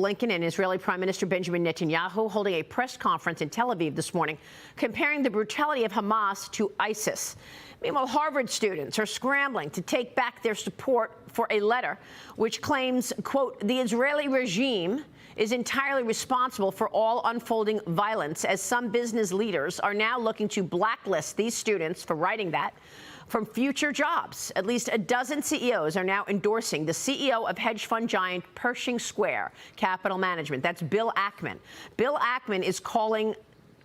Blinken and Israeli Prime Minister Benjamin Netanyahu holding a press conference in Tel Aviv this morning, comparing the brutality of Hamas to ISIS. Meanwhile, Harvard students are scrambling to take back their support for a letter which claims, quote, the Israeli regime is entirely responsible for all unfolding violence, as some business leaders are now looking to blacklist these students for writing that from future jobs. At least a dozen CEOs are now endorsing the CEO of hedge fund giant Pershing Square Capital Management. That's Bill Ackman. Bill Ackman is calling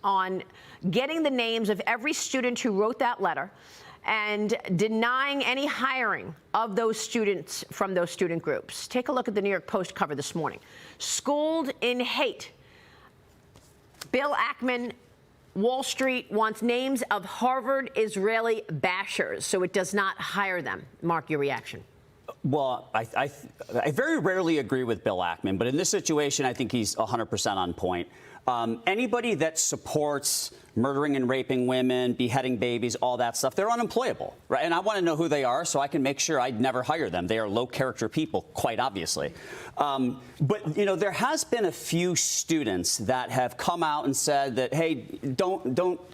on getting the names of every student who wrote that letter and denying any hiring of those students from those student groups. Take a look at the New York Post cover this morning. Schooled in hate, Bill Ackman, Wall Street wants names of Harvard Israeli bashers so it does not hire them. Mark, your reaction. Well, I very rarely agree with Bill Ackman, but in this situation, I think he's 100% on point. Anybody that supports murdering and raping women, beheading babies, all that stuff, they're unemployable, right? And I want to know who they are so I can make sure I'd never hire them. They are low-character people, quite obviously. But, you know, there has been a few students that have come out and said that, hey, don't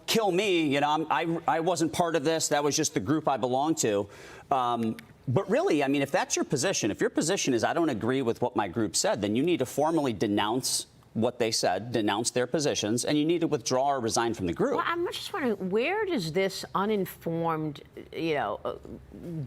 kill me. You know, I wasn't part of this. That was just the group I belong to. But really, I mean, if that's your position, if your position is I don't agree with what my group said, then you need to formally denounce what they said, denounce their positions, and you need to withdraw or resign from the group. Well, I'm just wondering, where does this uninformed,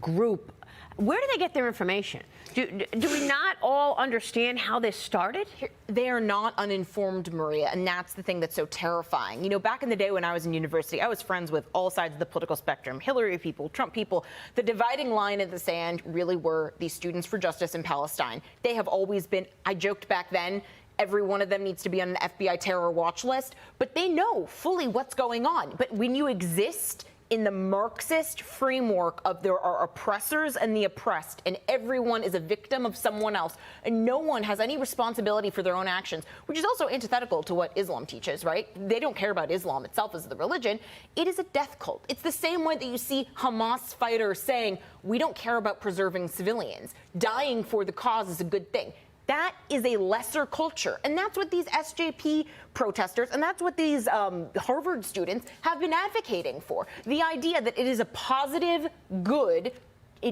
group, where do they get their information? Do we not all understand how this started? They are not uninformed, Maria, and that's the thing that's so terrifying. You know, back in the day when I was in university, I was friends with all sides of the political spectrum, Hillary people, Trump people. The dividing line in the sand really were these students for justice in Palestine. They have always been, I joked back then, every one of them needs to be on an FBI terror watch list, but they know fully what's going on. But when you exist in the Marxist framework of there are oppressors and the oppressed, and everyone is a victim of someone else, and no one has any responsibility for their own actions, which is also antithetical to what Islam teaches, right? They don't care about Islam itself as the religion. It is a death cult. It's the same way that you see Hamas fighters saying, we don't care about preserving civilians. Dying for the cause is a good thing. That is a lesser culture. And that's what these SJP protesters and that's what these Harvard students have been advocating for. The idea that it is a positive good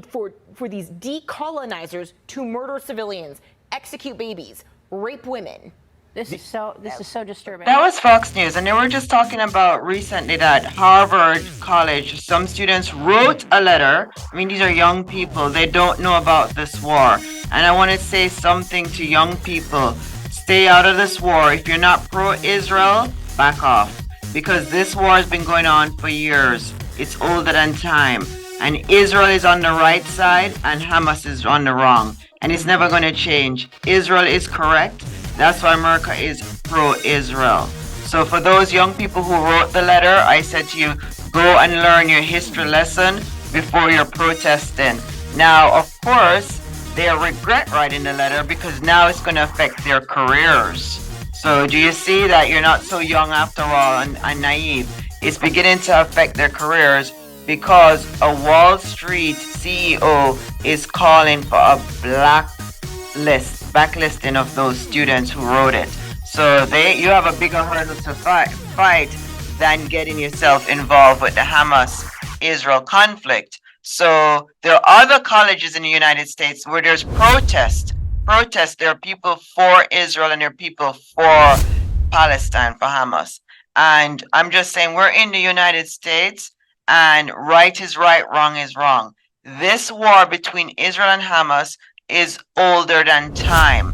for these decolonizers to murder civilians, execute babies, rape women. This is so disturbing. That was Fox News, and they were just talking about recently that Harvard College, some students wrote a letter. I mean, these are young people. They don't know about this war. And I want to say something to young people. Stay out of this war. If you're not pro-Israel, back off. Because this war has been going on for years. It's older than time. And Israel is on the right side, and Hamas is on the wrong. And it's never going to change. Israel is correct. That's why America is pro-Israel. So for those young people who wrote the letter, I said to you, go and learn your history lesson before you're protesting. Now, of course, they regret writing the letter because now it's going to affect their careers. So do you see that you're not so young after all and naive? It's beginning to affect their careers because a Wall Street CEO is calling for a backlisting of those students who wrote it. So you have a bigger hurdle to fight than getting yourself involved with the Hamas-Israel conflict. So there are other colleges in the United States where there's protest. There are people for Israel and there are people for Palestine, for Hamas. And I'm just saying we're in the United States and right is right, wrong is wrong. This war between Israel and Hamas is older than time.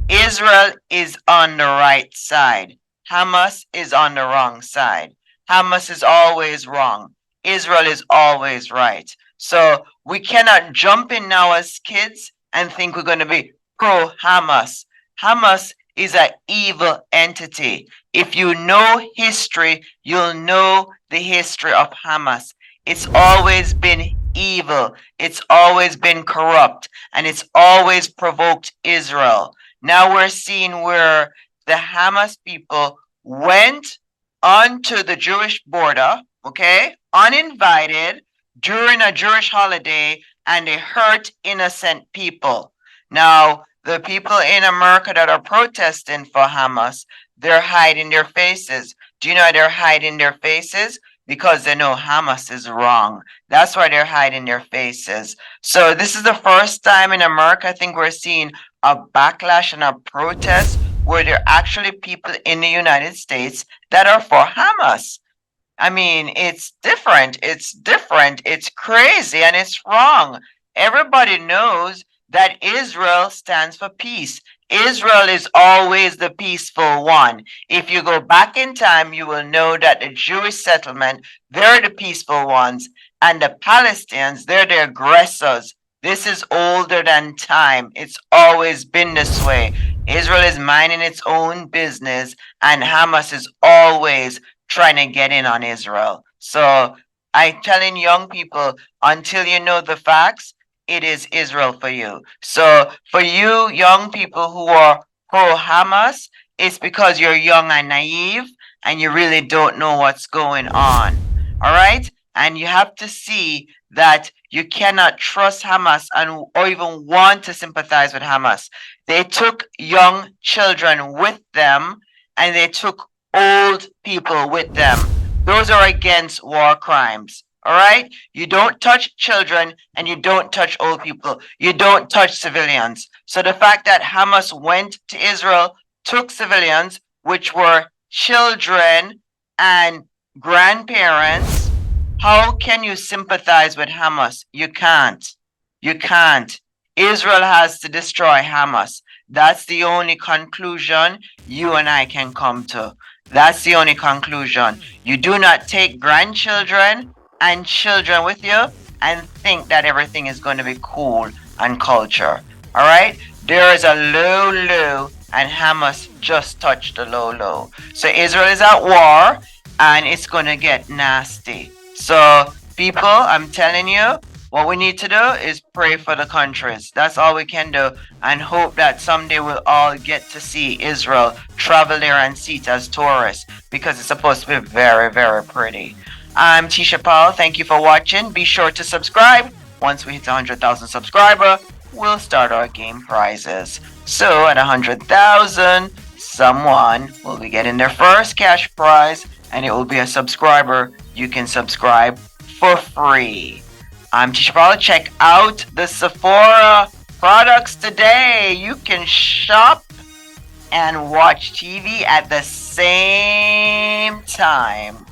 Israel is on the right side. Hamas is on the wrong side. Hamas is always wrong. Israel is always right. So we cannot jump in now as kids and think we're going to be pro-Hamas. Hamas is an evil entity. If you know history, you'll know the history of Hamas. It's always been evil. It's always been corrupt. And it's always provoked Israel. Now we're seeing where the Hamas people went onto the Jewish border, okay, uninvited during a Jewish holiday, and they hurt innocent people. Now, the people in America that are protesting for Hamas, they're hiding their faces. Do you know why they're hiding their faces? Because they know Hamas is wrong. That's why they're hiding their faces. So this is the first time in America, I think we're seeing a backlash and a protest where there are actually people in the United States that are for Hamas. I mean, it's different. It's different. It's crazy and it's wrong. Everybody knows that Israel stands for peace. Israel is always the peaceful one. If you go back in time, you will know that the Jewish settlement, they're the peaceful ones, and the Palestinians, they're the aggressors. This is older than time. It's always been this way. Israel is minding its own business, and Hamas is always trying to get in on Israel. So I'm telling young people, until you know the facts, it is Israel for you. So for you young people who are pro-Hamas, it's because you're young and naive and you really don't know what's going on. All right? And you have to see that you cannot trust Hamas and or even want to sympathize with Hamas. They took young children with them and they took old people with them. Those are against war crimes. All right? You don't touch children and you don't touch old people. You don't touch civilians. So the fact that Hamas went to Israel, took civilians, which were children and grandparents, how can you sympathize with Hamas? You can't. You can't. Israel has to destroy Hamas. That's the only conclusion you and I can come to. That's the only conclusion. You do not take grandchildren and children with you and think that everything is going to be cool and culture. All right? There is a low, low, and Hamas just touched the low, low. So Israel is at war and it's going to get nasty. So people, I'm telling you, what we need to do is pray for the countries. That's all we can do, and hope that someday we'll all get to see Israel, travel there and see it as tourists, because it's supposed to be very, very pretty. I'm Tisha Paul. Thank you for watching. Be sure to subscribe. Once we hit 100,000 subscribers, we'll start our game prizes. So at 100,000, someone will be getting their first cash prize, and it will be a subscriber. You can subscribe for free. I'm Tisha Paul. Check out the Sephora products today. You can shop and watch TV at the same time.